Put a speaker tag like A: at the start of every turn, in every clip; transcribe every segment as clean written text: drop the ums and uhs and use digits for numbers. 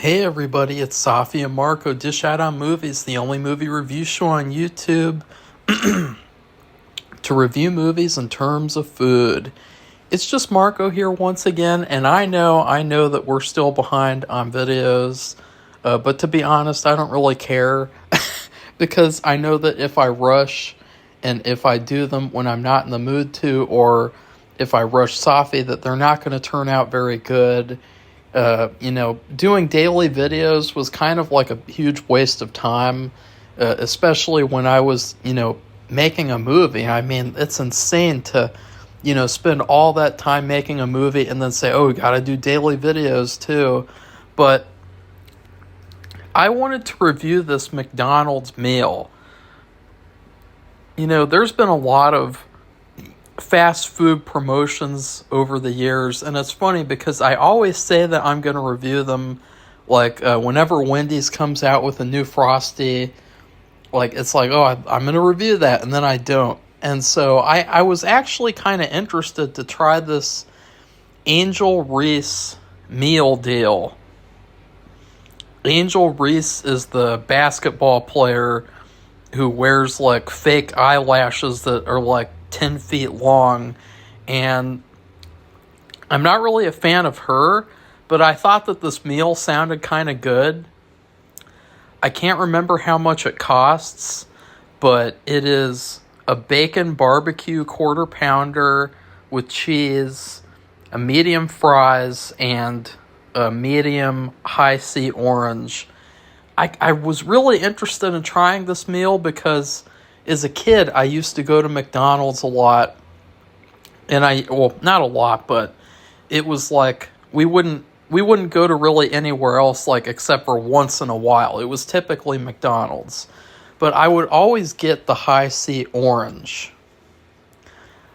A: Hey everybody, it's Safi and Marco, Dish Out on Movies, the only movie review show on YouTube to review movies in terms of food. It's just Marco here once again, and I know that we're still behind on videos, but to be honest, I don't really care because I know that if I rush and if I do them when I'm not in the mood to, or if I rush Safi, that they're not going to turn out very good. Doing daily videos was kind of like a huge waste of time, especially when I was, making a movie. I mean, it's insane to, spend all that time making a movie and then say, oh, we got to do daily videos too. But I wanted to review this McDonald's meal. There's been a lot of fast food promotions over the years, and it's funny because I always say that I'm going to review them, like whenever Wendy's comes out with a new Frosty, like it's like, oh, I'm going to review that, and then I don't. And so I was actually kind of interested to try this Angel Reese meal deal. Angel Reese is the basketball player who wears like fake eyelashes that are like 10 feet long, and I'm not really a fan of her, but I thought that this meal sounded kind of good. I can't remember how much it costs, but it is a bacon barbecue quarter pounder with cheese, a medium fries, and a medium high C orange. I was really interested in trying this meal because as a kid, I used to go to McDonald's a lot, and not a lot, but it was like we wouldn't go to really anywhere else, like except for once in a while. It was typically McDonald's, but I would always get the high C orange.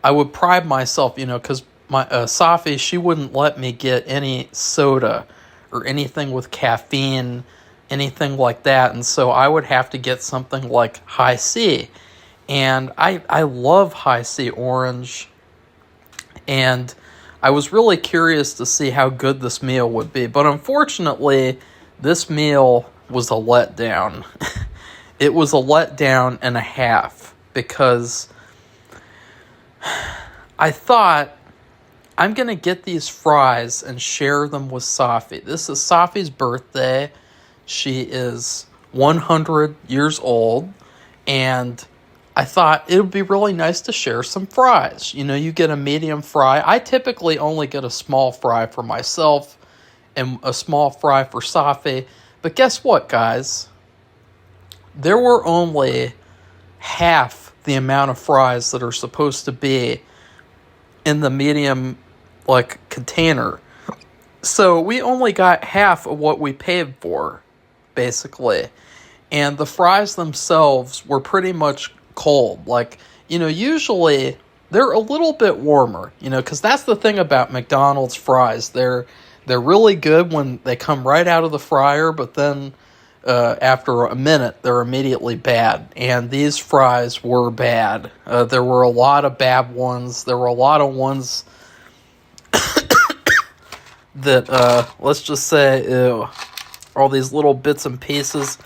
A: I would pride myself, because my Safi, she wouldn't let me get any soda or anything with caffeine, anything like that, and so I would have to get something like high C. And I love high C orange, and I was really curious to see how good this meal would be. But unfortunately, this meal was a letdown. It was a letdown and a half, because I thought, I'm going to get these fries and share them with Safi. This is Safi's birthday. She is 100 years old, and I thought it would be really nice to share some fries. You get a medium fry. I typically only get a small fry for myself and a small fry for Safi. But guess what, guys? There were only half the amount of fries that are supposed to be in the medium, container. So we only got half of what we paid for, basically. And the fries themselves were pretty much cold. Usually they're a little bit warmer, because that's the thing about McDonald's fries. They're really good when they come right out of the fryer, but then after a minute, they're immediately bad. And these fries were bad. There were a lot of bad ones. There were a lot of ones that, let's just say, ew, all these little bits and pieces.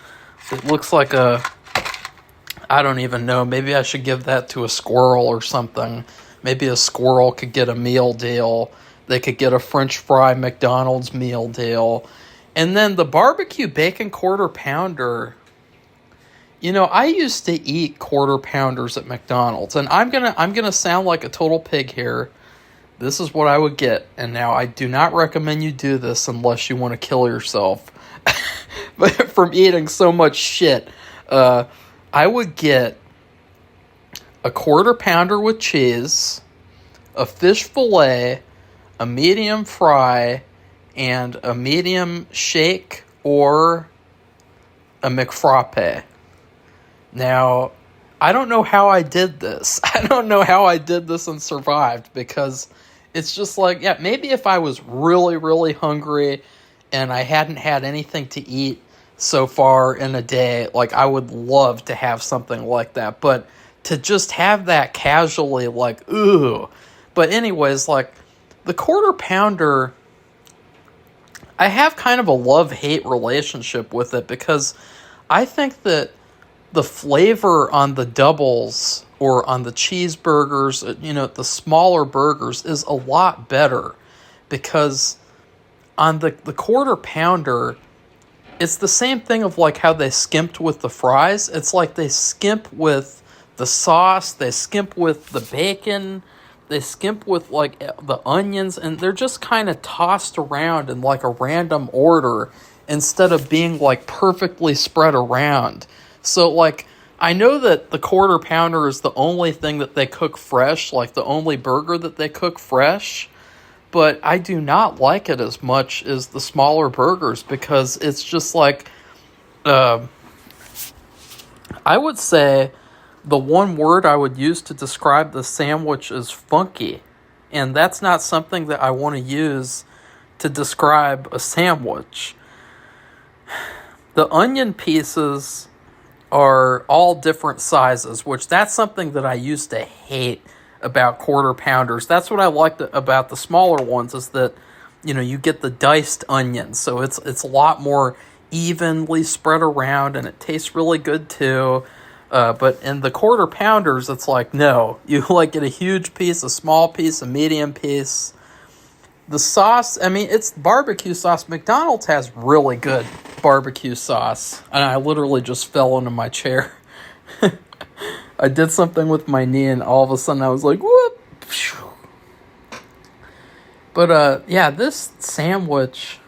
A: It looks like I don't even know, maybe I should give that to a squirrel or something. Maybe a squirrel could get a meal deal. They could get a French fry McDonald's meal deal. And then the barbecue bacon quarter pounder. I used to eat quarter pounders at McDonald's, and I'm gonna sound like a total pig here. This is what I would get, and now I do not recommend you do this unless you want to kill yourself from eating so much shit. I would get a quarter pounder with cheese, a fish fillet, a medium fry, and a medium shake or a McFrappe. Now, I don't know how I did this. I don't know how I did this and survived, because it's just like, yeah, maybe if I was really, really hungry and I hadn't had anything to eat so far in a day, I would love to have something like that. But to just have that casually, ooh. But anyways, the quarter pounder, I have kind of a love-hate relationship with it because I think that the flavor on the doubles or on the cheeseburgers, the smaller burgers is a lot better because on the quarter pounder, it's the same thing of like how they skimped with the fries. It's like they skimp with the sauce, they skimp with the bacon, they skimp with like the onions, and they're just kind of tossed around in like a random order instead of being like perfectly spread around. So like I know that the quarter pounder is the only thing that they cook fresh, like the only burger that they cook fresh, but I do not like it as much as the smaller burgers because it's just like I would say the one word I would use to describe the sandwich is funky. And that's not something that I want to use to describe a sandwich. The onion pieces are all different sizes, which that's something that I used to hate about quarter pounders. That's what I liked about the smaller ones is that, you get the diced onions. So it's a lot more evenly spread around and it tastes really good too. But in the quarter pounders, it's like, no, you like get a huge piece, a small piece, a medium piece. The sauce, I mean, it's barbecue sauce. McDonald's has really good barbecue sauce. And I literally just fell into my chair. I did something with my knee and all of a sudden I was like, whoop. But, yeah, this sandwich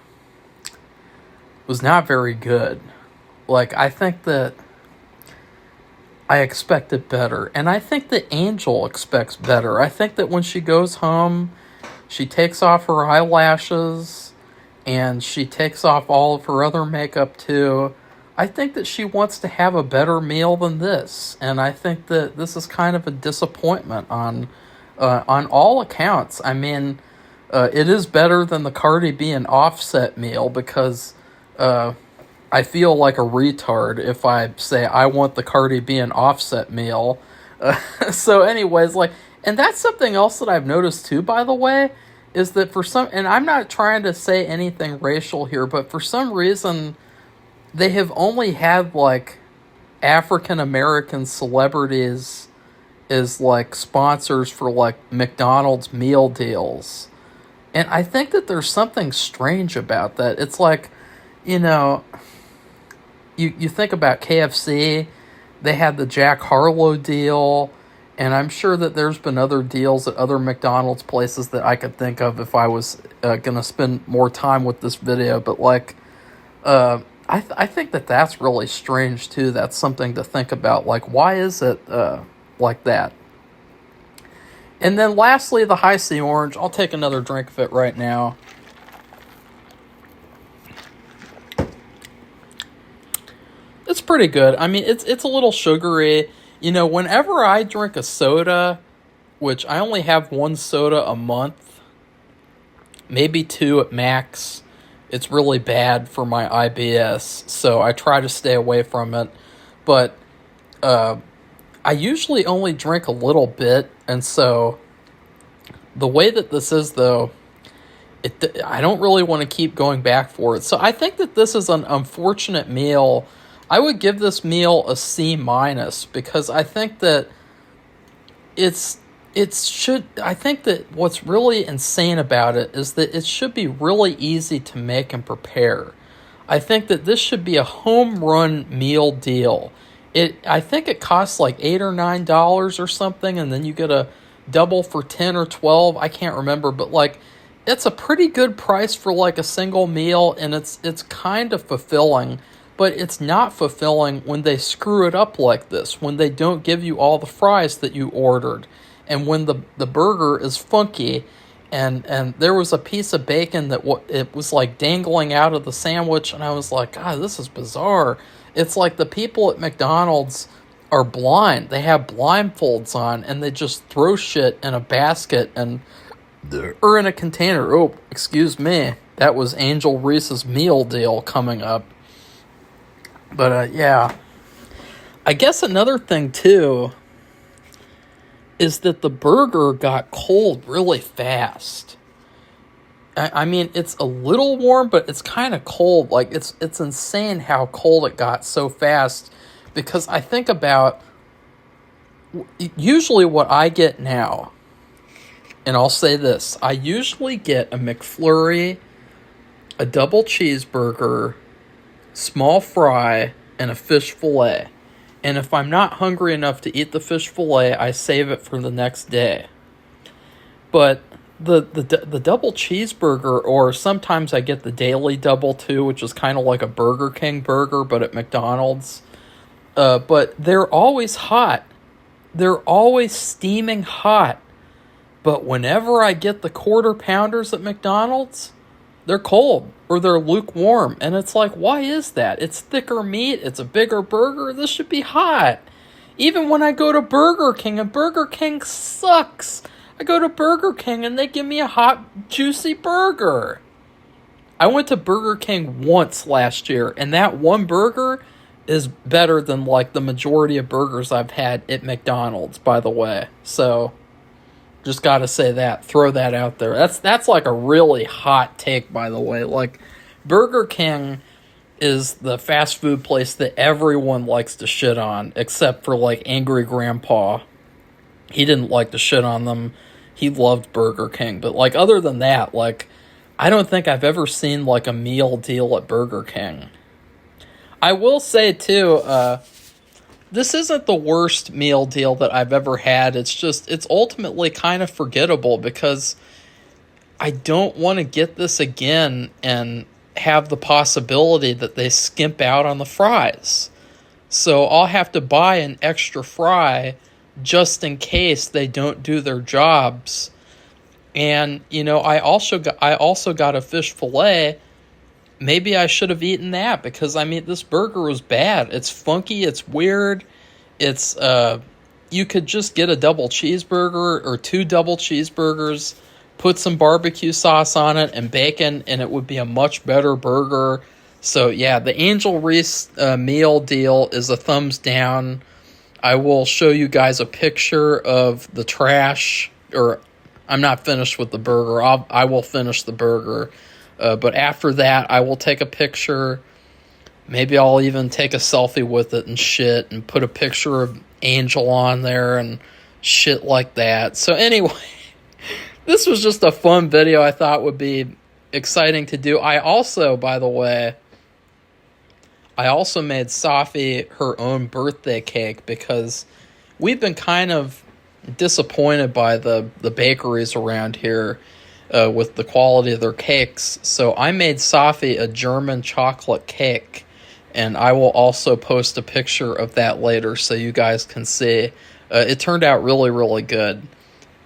A: was not very good. Like, I think that I expected better. And I think that Angel expects better. I think that when she goes home, she takes off her eyelashes and she takes off all of her other makeup too. I think that she wants to have a better meal than this. And I think that this is kind of a disappointment on all accounts. I mean, it is better than the Cardi B and Offset meal because I feel like a retard if I say I want the Cardi B and Offset meal. So anyways, and that's something else that I've noticed too, by the way, is that and I'm not trying to say anything racial here, but for some reason, they have only had like African American celebrities as like sponsors for like McDonald's meal deals. And I think that there's something strange about that. It's like, You think about KFC, they had the Jack Harlow deal, and I'm sure that there's been other deals at other McDonald's places that I could think of if I was going to spend more time with this video. But I think that that's really strange too. That's something to think about. Like, why is it like that? And then lastly, the High C Orange. I'll take another drink of it right now. It's pretty good. I mean, it's a little sugary. Whenever I drink a soda, which I only have one soda a month, maybe two at max, it's really bad for my IBS, so I try to stay away from it. But I usually only drink a little bit, and so the way that this is, though, I don't really want to keep going back for it. So I think that this is an unfortunate meal. I would give this meal a C- because I think that I think that what's really insane about it is that it should be really easy to make and prepare. I think that this should be a home run meal deal. I think it costs like $8 or $9 or something, and then you get a double for 10 or 12. I can't remember, but it's a pretty good price for like a single meal, and it's kind of fulfilling. But it's not fulfilling when they screw it up like this, when they don't give you all the fries that you ordered, and when the burger is funky, and there was a piece of bacon that it was like dangling out of the sandwich, and I was like, God, this is bizarre. It's like the people at McDonald's are blind. They have blindfolds on, and they just throw shit in a basket or in a container. Oh, excuse me. That was Angel Reese's meal deal coming up. But, yeah. I guess another thing, too, is that the burger got cold really fast. I mean, it's a little warm, but it's kind of cold. Like, it's insane how cold it got so fast. Because I think about, usually what I get now, and I'll say this, I usually get a McFlurry, a double cheeseburger, small fry, and a fish fillet. And if I'm not hungry enough to eat the fish fillet, I save it for the next day. But the double cheeseburger, or sometimes I get the daily double too, which is kind of like a Burger King burger, but at McDonald's. But they're always hot. They're always steaming hot. But whenever I get the quarter pounders at McDonald's, they're cold or they're lukewarm. And it's like, why is that? It's thicker meat. It's a bigger burger. This should be hot. Even when I go to Burger King, and Burger King sucks. I go to Burger King and they give me a hot, juicy burger. I went to Burger King once last year, and that one burger is better than like the majority of burgers I've had at McDonald's, by the way. So just got to say that. Throw that out there. That's like a really hot take, by the way. Like, Burger King is the fast food place that everyone likes to shit on, except for, like, Angry Grandpa. He didn't like to shit on them. He loved Burger King. But, like, other than that, like, I don't think I've ever seen, like, a meal deal at Burger King. I will say, too, this isn't the worst meal deal that I've ever had. It's ultimately kind of forgettable because I don't want to get this again and have the possibility that they skimp out on the fries. So I'll have to buy an extra fry just in case they don't do their jobs. And, you know, I also got a fish fillet. Maybe I should have eaten that because, I mean, this burger was bad. It's funky. It's weird. It's, you could just get a double cheeseburger or 2 double cheeseburgers, put some barbecue sauce on it and bacon, and it would be a much better burger. So, yeah, the Angel Reese meal deal is a thumbs down. I will show you guys a picture of the trash, or I'm not finished with the burger. I will finish the burger. But after that, I will take a picture. Maybe I'll even take a selfie with it and shit and put a picture of Angel on there and shit like that. So anyway, this was just a fun video I thought would be exciting to do. I also, by the way, made Safi her own birthday cake because we've been kind of disappointed by the bakeries around here with the quality of their cakes. So I made Safi a German chocolate cake, and I will also post a picture of that later so you guys can see. It turned out really, really good.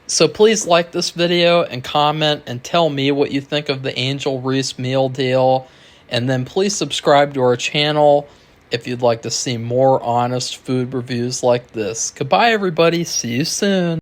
A: So please like this video and comment and tell me what you think of the Angel Reese meal deal. And then please subscribe to our channel if you'd like to see more honest food reviews like this. Goodbye, everybody. See you soon.